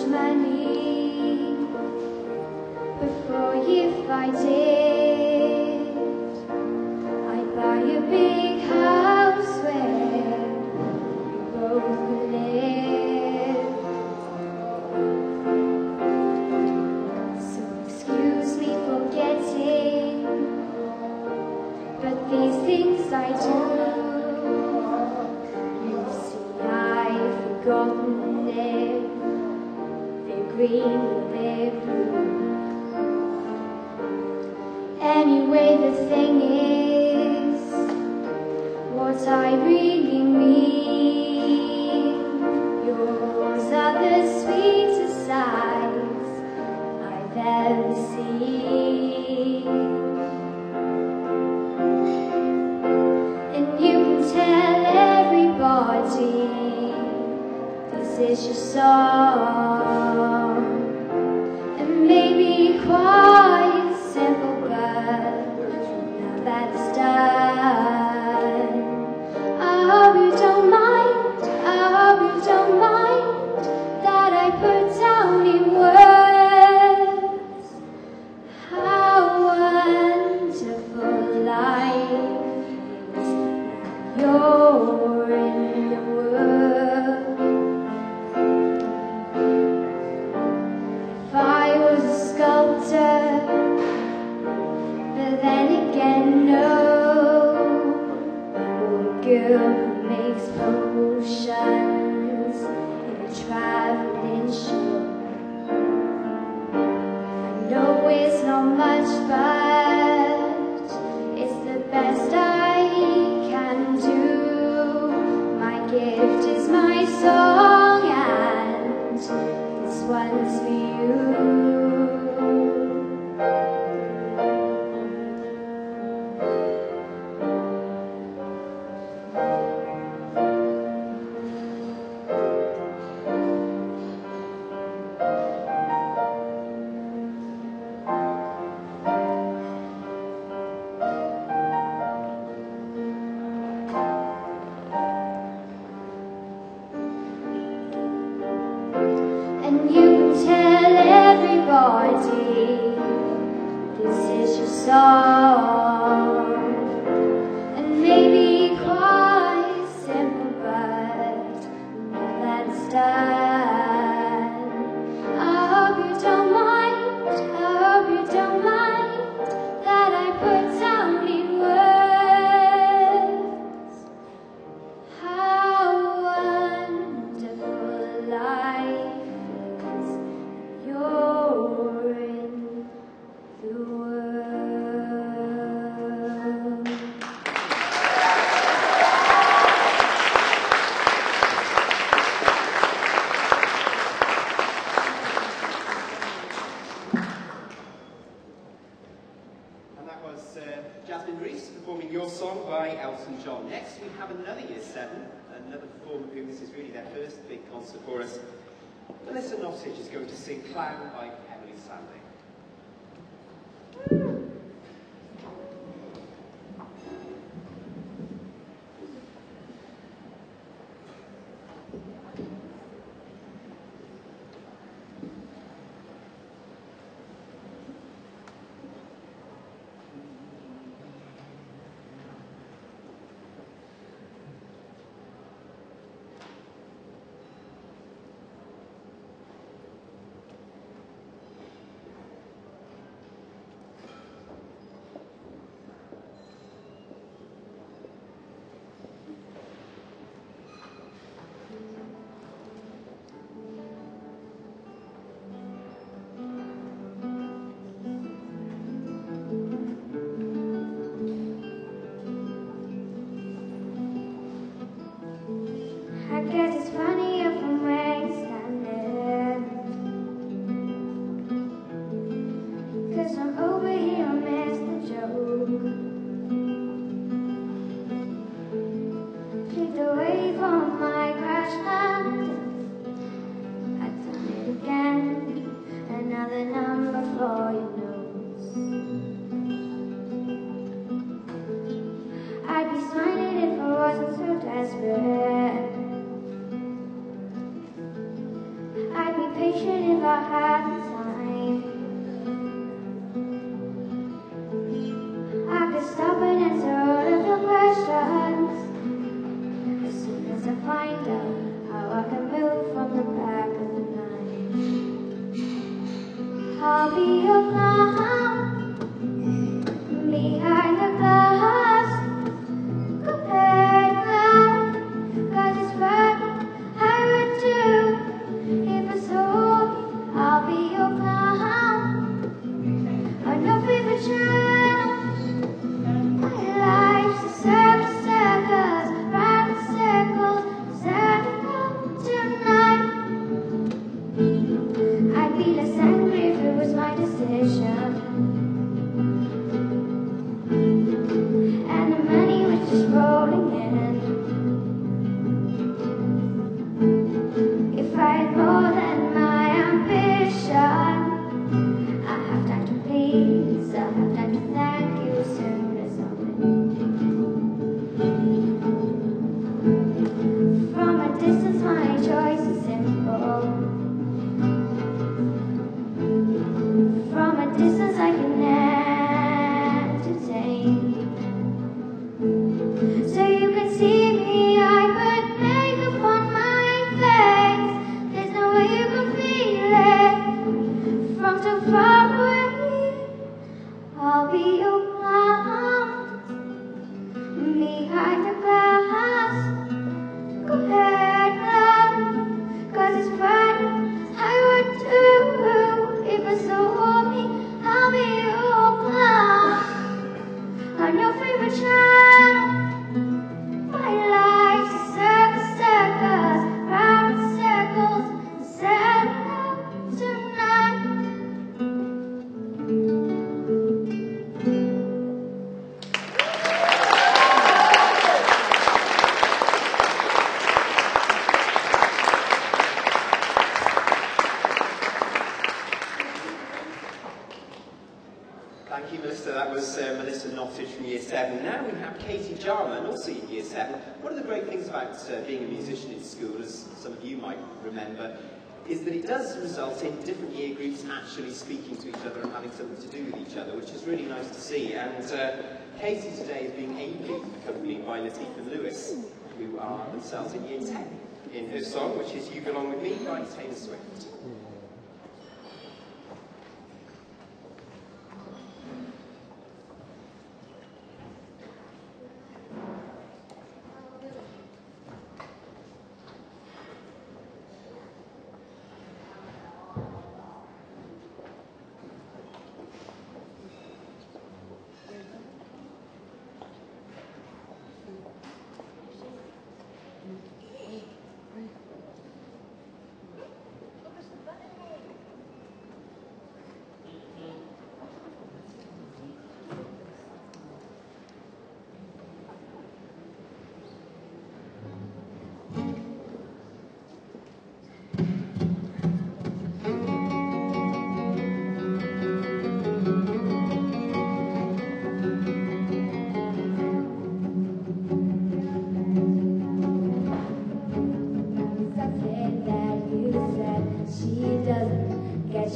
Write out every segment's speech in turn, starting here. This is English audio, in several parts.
money before if I did. I'd buy a big house where we both could live. So excuse me for getting, but these things I do. You see, I've forgotten them. They're green, they're blue. Anyway, the thing is, what I really mean, yours are the sweetest eyes I've ever seen. And you can tell everybody this is your song, and maybe quite simple, but now that it's done, I hope you don't mind, I hope you don't mind that I put down in words how wonderful life is now you're in the world. If I was a sculptor, but then again, no, or a girl who makes potions in a traveling show. I know it's not much, but it's the best I can do. My gift is my song, and this one's for you. And you can tell everybody this is your song, and maybe quite simple, but now that it's done, I hope you don't mind, I hope you don't mind that I put down in words how wonderful life is. You're in the world. And that was Jasmine Rhif performing Your Song by Elton John. Next we have another Year 7, another performer who this is really their first big concert for us. Melissa Nottage is going to sing Clown by Emily Sandling. I guess it's funnier from where you're standing, 'cause I'm over here, I missed the joke. Clicked away from my crash landing, I've done it again, another number for your notes. I'd be signing if I wasn't so desperate. I'd be patient had the time, I could stop and answer all of your questions as soon as I find out how I can move from the back of the line. I'll be your clown behind the glass, compared that, 'cause it's what I would do if I saw me. I'll be your clown on your favorite channel. My life's a circus, circus, round in circles, setting up tonight. I'd be less angry if it was my decision, and the money was just rolling in. If I had more than my ambition, I have time to please, I have time to thank you as soon as I win. From a distance my choice is simple. From a distance I can entertain. So you can see me, I put makeup on my face. There's no way you can feel it from so far away. I'll be your clown behind the glass, compared that, 'cause it's what I would do if I saw me. I'll be your clown on your favorite channel. My life's a circus, circus, round in circles, setting up tonight. Thank you, Melissa. That was Melissa Nottage from Year 7. Now we have Katie Jarman, also in Year 7. One of the great things about being a musician in school, as some of you might remember, is that it does result in different year groups actually speaking to each other and having something to do with each other, which is really nice to see. And Katie today is being ably accompanied by Latifah and Lewis, who are themselves in Year 10, in her song, which is You Belong With Me by Taylor Swift.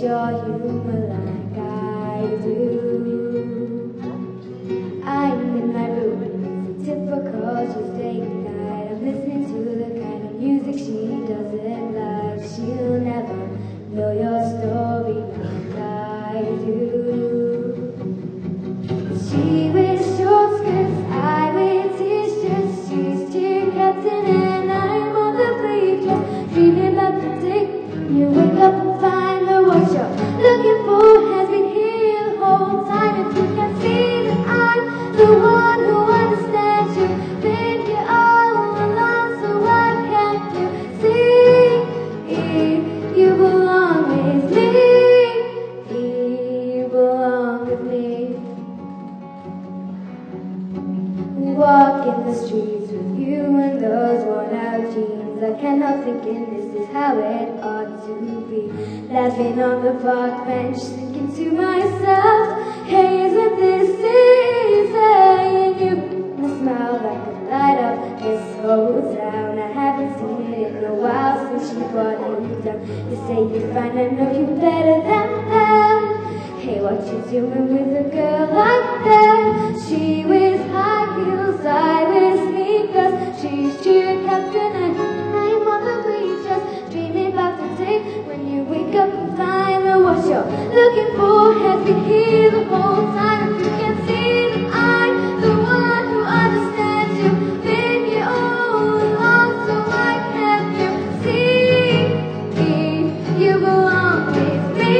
Your humor like I do. I'm in my room, it's a typical Tuesday night. I'm listening to the kind of music she doesn't like. She'll never know your story like I do. She wears short skirts, I wear t-shirts. She's cheer captain and I'm on the bleachers, dreaming about the day you wake up and find the what you're looking for has been here the whole time. If you can see that I'm the one who understands you, been here all along, so why can't you see? You belong with me. You belong with me. Walk in the streets with you in those worn out jeans. I can't help thinking this is how it ought to be. Laughing on the park bench, thinking to myself, hey, isn't this easy? And you smile that could light up this whole town. I haven't seen it in a while since you brought it done. You say you're fine, I know you better than that. Hey, what you doing with a girl like that? She wears high heels, I wear sneakers. She's cheer captain and I'm on the bleachers, dreaming about the day when you wake up and find that what you're looking for has been here the whole time. If you can see that I'm the one who understands you, been here all along, so why can't you see you belong with me?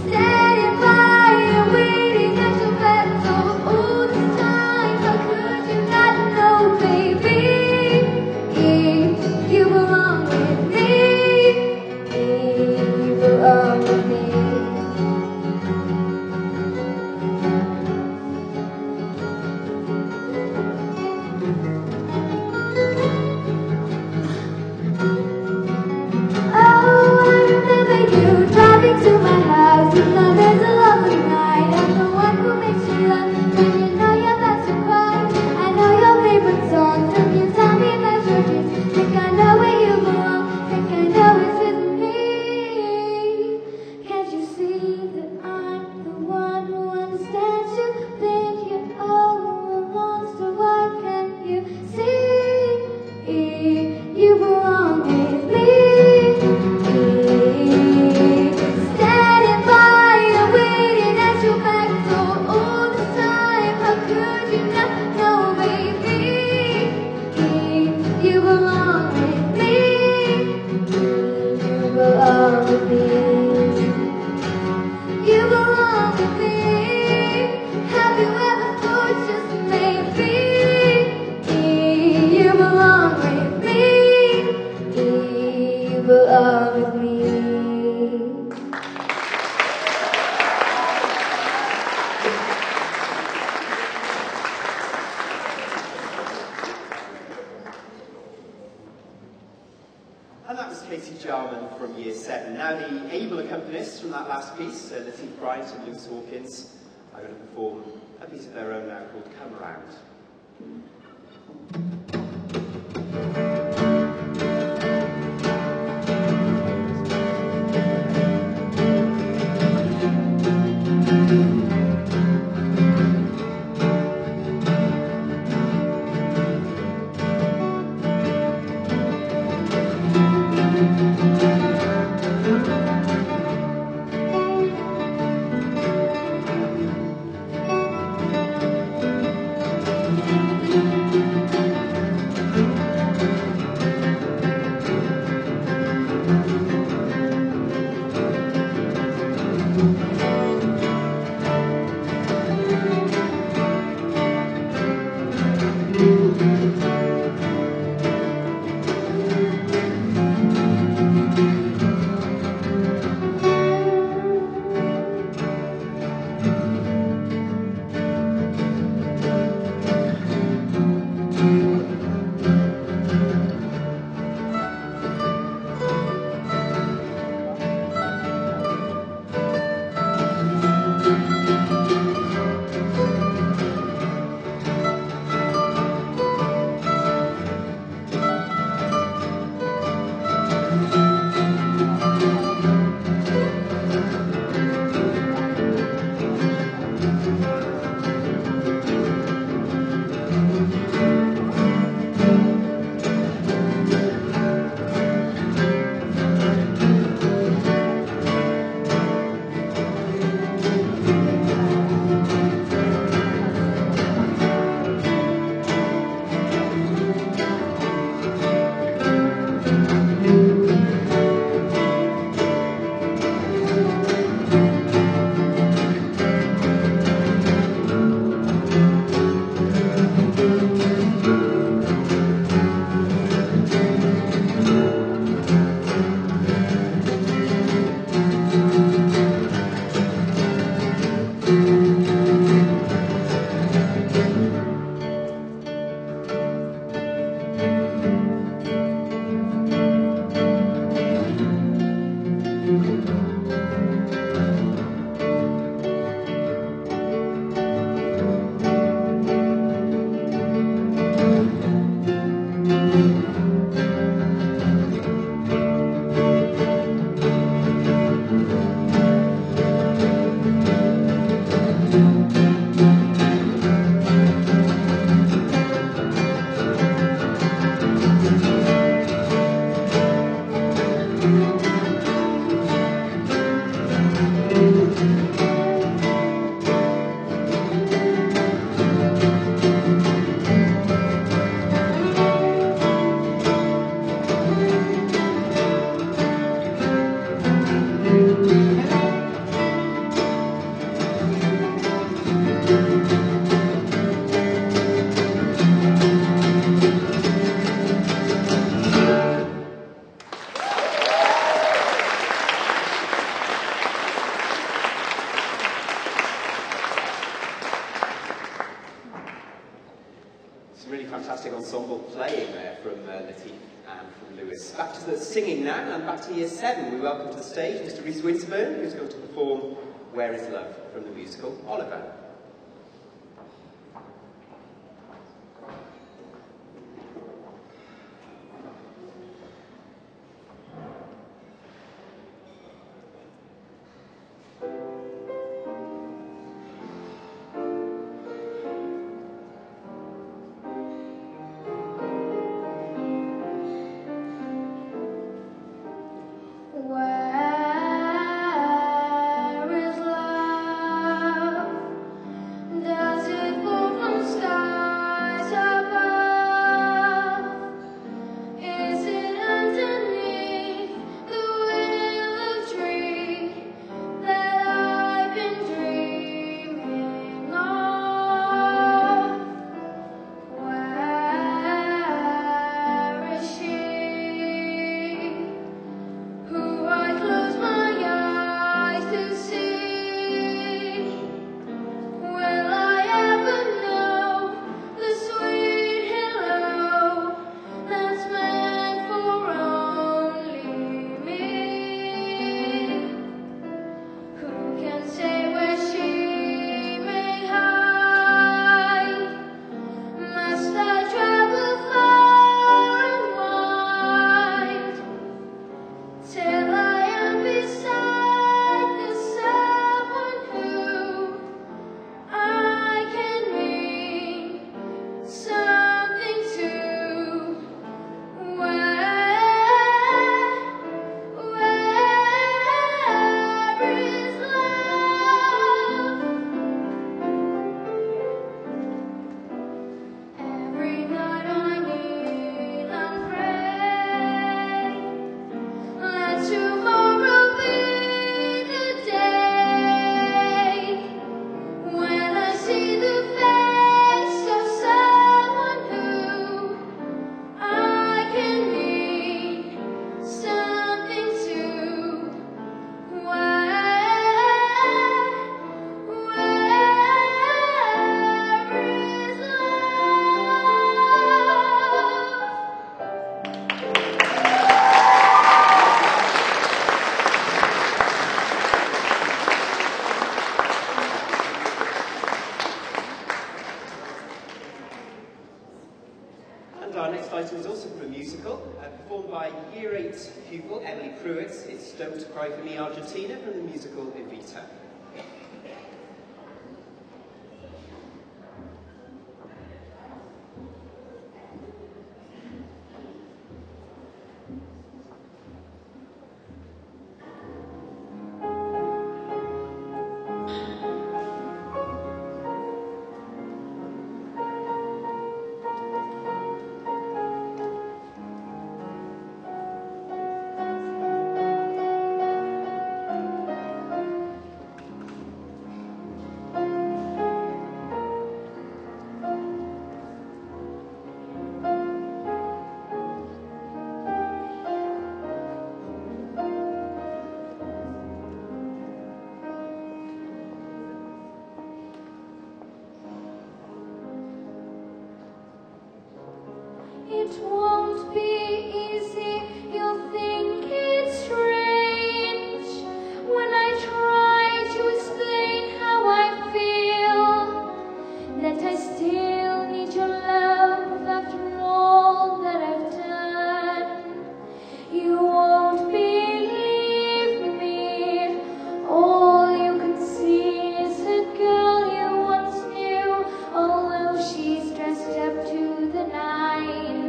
Standing by and waiting at your back door all this time. How could you not know, baby? You belong with me. You belong with me. Oh, I remember you driving to my house. You know there's a lovely night. I'm the one who makes you laugh when you know you're about to cry. I know your favorite songs and you tell me about your dreams. Think I know where you belong. Think I know it's with me. Can't you see that I'm the one who understands you? Been here all along, so why can't you see? You belong with me. Standing by and waiting at your back door all this time. How could you not know, baby? You belong with me. You belong with me. You belong with me. Have you ever thought just maybe you belong with me? You belong with me. And that was Katie Jarman from Year 7. Now the able accompanists from that last piece, Latif Bryant and Lewis Hawkins, are going to perform a piece of their own now called Come Round. fantastic ensemble playing there from Letty and from Lewis. Back to the singing now, and back to Year 7. We welcome to the stage Mr. Rhys Winterburn, who's going to perform Where Is Love from the musical Oliver. Our next item is also from a musical, performed by Year 8 pupil Emily Pruitt. It's Don't Cry For Me, Argentina, from the musical Evita. It won't be easy, you'll think it's strange when I try to explain how I feel, that I still need your love after all that I've done. You won't believe me, all you can see is a girl you once knew, although she's dressed up to the nines.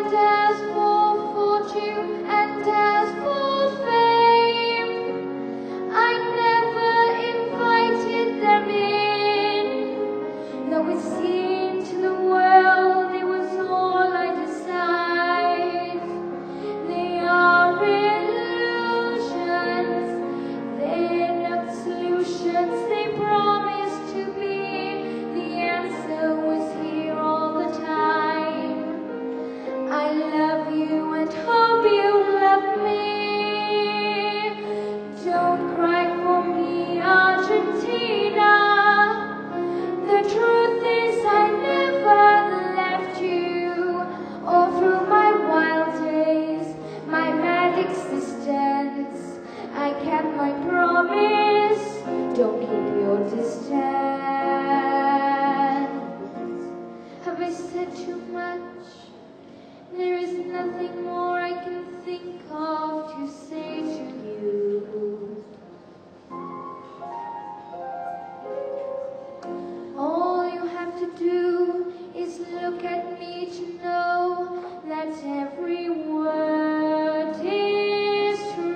and as for fortune and as for fame, I never invited them in, though it seemed to the world it was all I desired. They are illusions, they're not solutions, they promised to be. The answer was here all the time. I love you and hope you love me. Don't cry for me, Argentina. The truth is I never left you. All through my wild days, my mad existence, I kept my promise. Don't keep your distance. Have I said too much? There is nothing more I can think of to say to you. All you have to do is look at me to know that every word is true.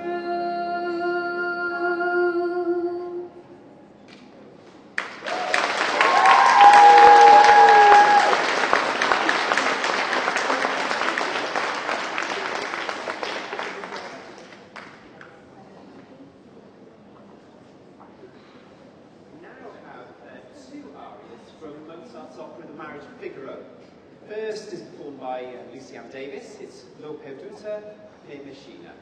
We now have two arias from Mozart's opera The Marriage of Figaro. First is performed by Lucian Davis. It's L'ho perduta per Messina.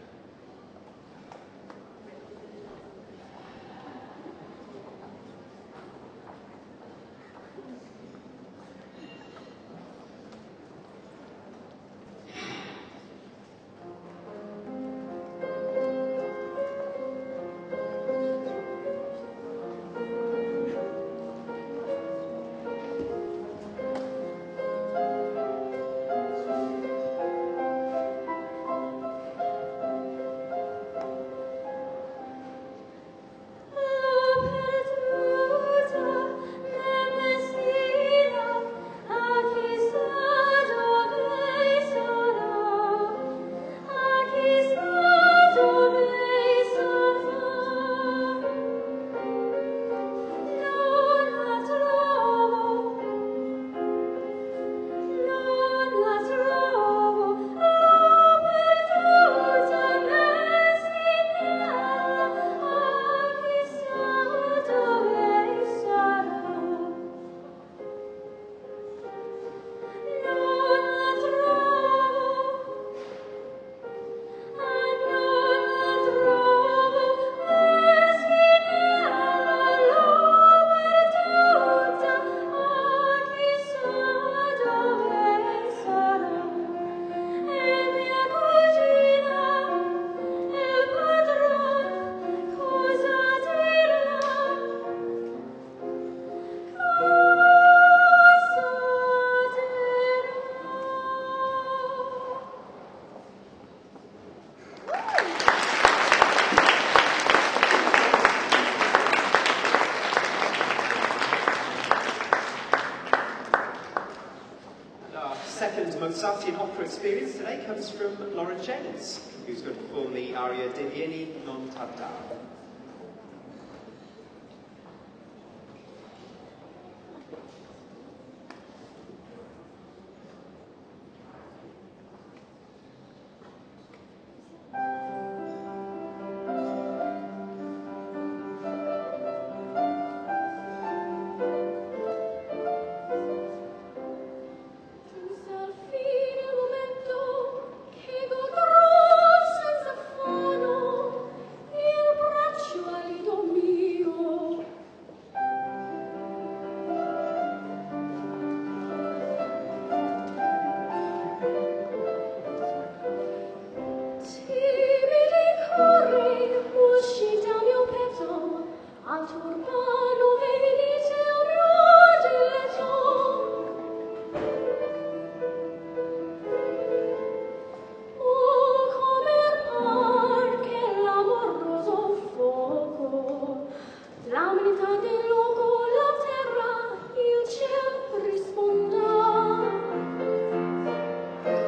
Second Mozartian opera experience today comes from Lauren James, who's going to perform the aria De Vieni non tardare.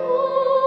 Oh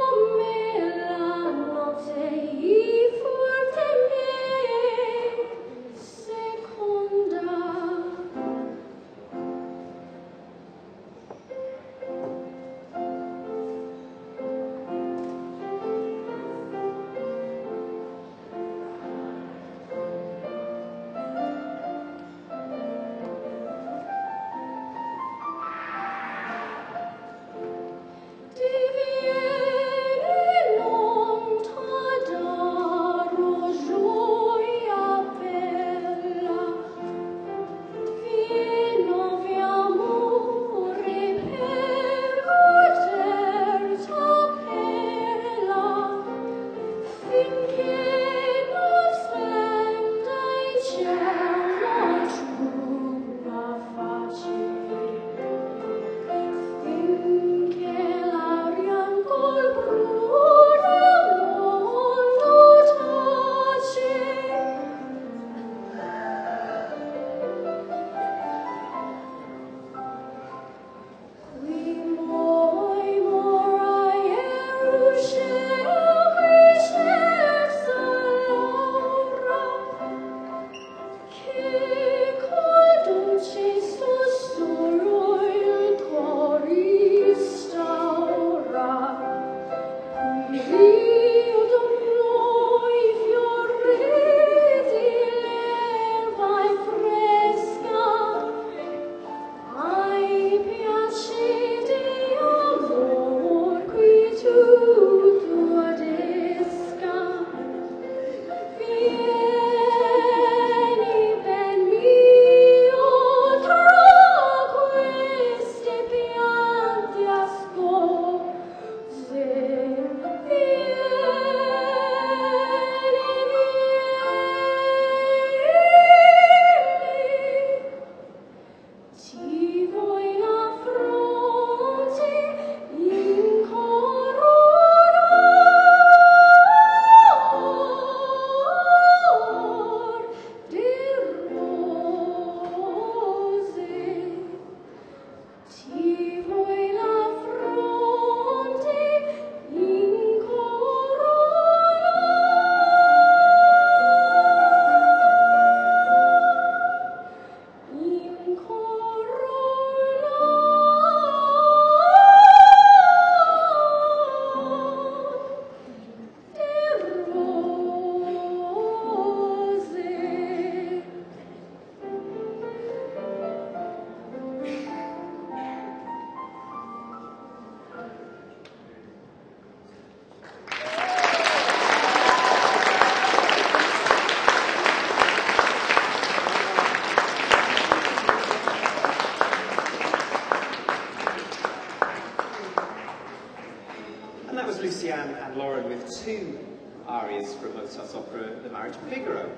and Lauren with two arias from Mozart's opera The Marriage of Figaro.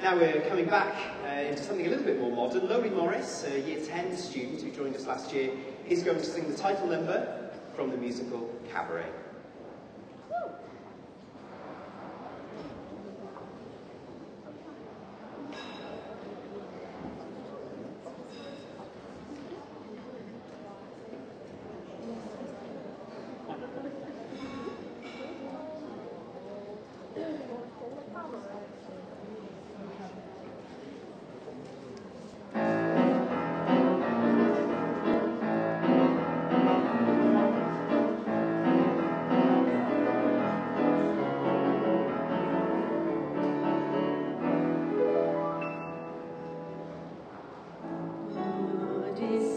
Now we're coming back into something a little bit more modern. Lowry Morris, a Year 10 student who joined us last year, is going to sing the title number from the musical Cabaret. Good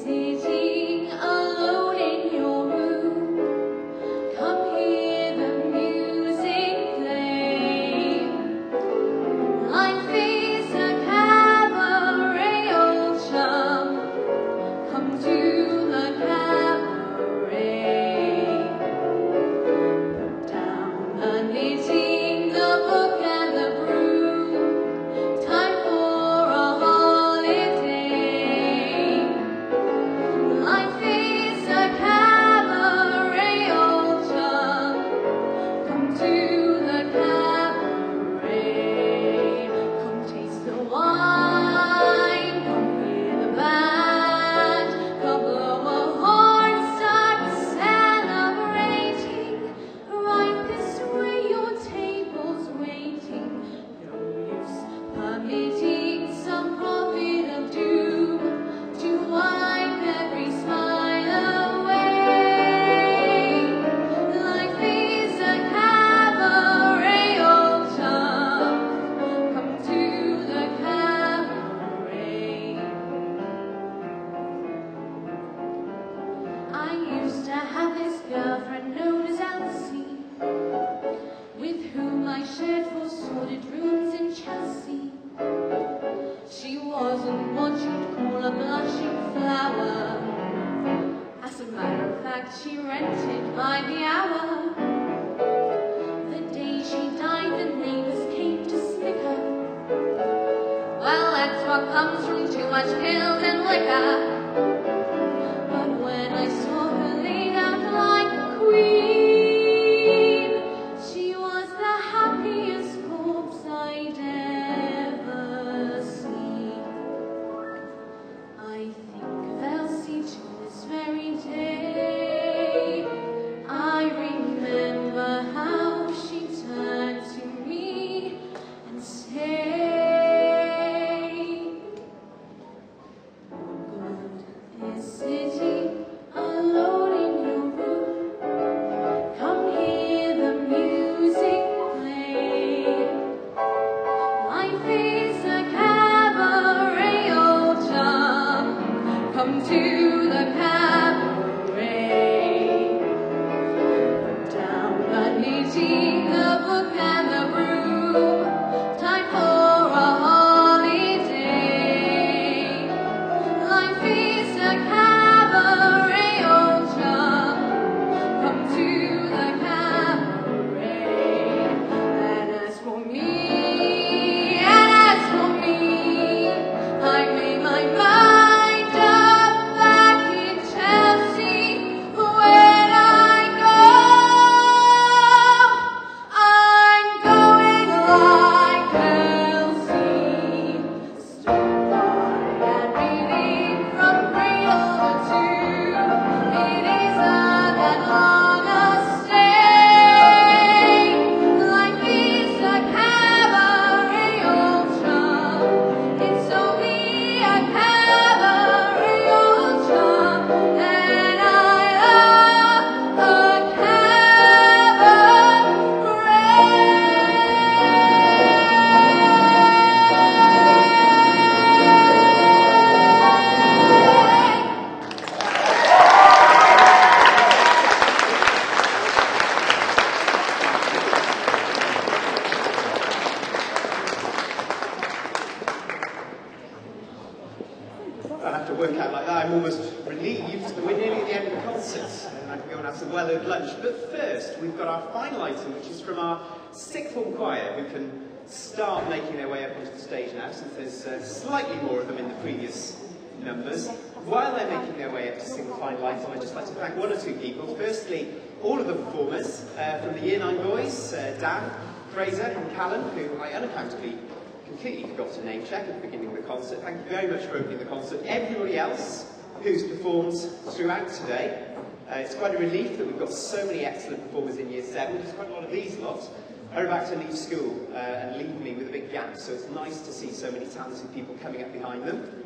work out like that, I'm almost relieved that we're nearly at the end of the concert and I can go and have some well-earned lunch. But first, we've got our final item, which is from our sixth form choir, who can start making their way up onto the stage now, since there's slightly more of them in the previous numbers. While they're making their way up to sing the final item, I'd just like to thank one or two people. Firstly, all of the performers from the Year 9 boys, Dan, Fraser and Callan, who I unaccountably completely forgot to name check at the beginning of the concert. Thank you very much for opening the concert. Everybody else who's performed throughout today. It's quite a relief that we've got so many excellent performers in Year 7. There's quite a lot of these lot are about to leave school and leave me with a big gap, so it's nice to see so many talented people coming up behind them.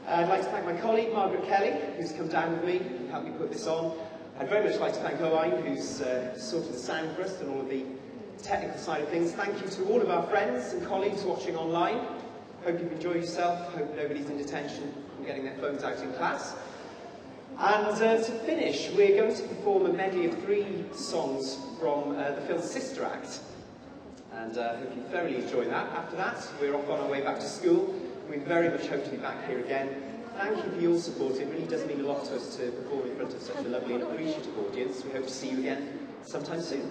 I'd like to thank my colleague, Margaret Kelly, who's come down with me and helped me put this on. I'd very much like to thank Owain, who's sorted the sound for us and all of the technical side of things. Thank you to all of our friends and colleagues watching online. Hope you've enjoyed yourself. Hope nobody's in detention from getting their phones out in class. And to finish, we're going to perform a medley of 3 songs from the film Sister Act. And hope you thoroughly enjoy that. After that, we're off on our way back to school. We very much hope to be back here again. Thank you for your support. It really does mean a lot to us to perform in front of such a lovely and appreciative audience. We hope to see you again sometime soon.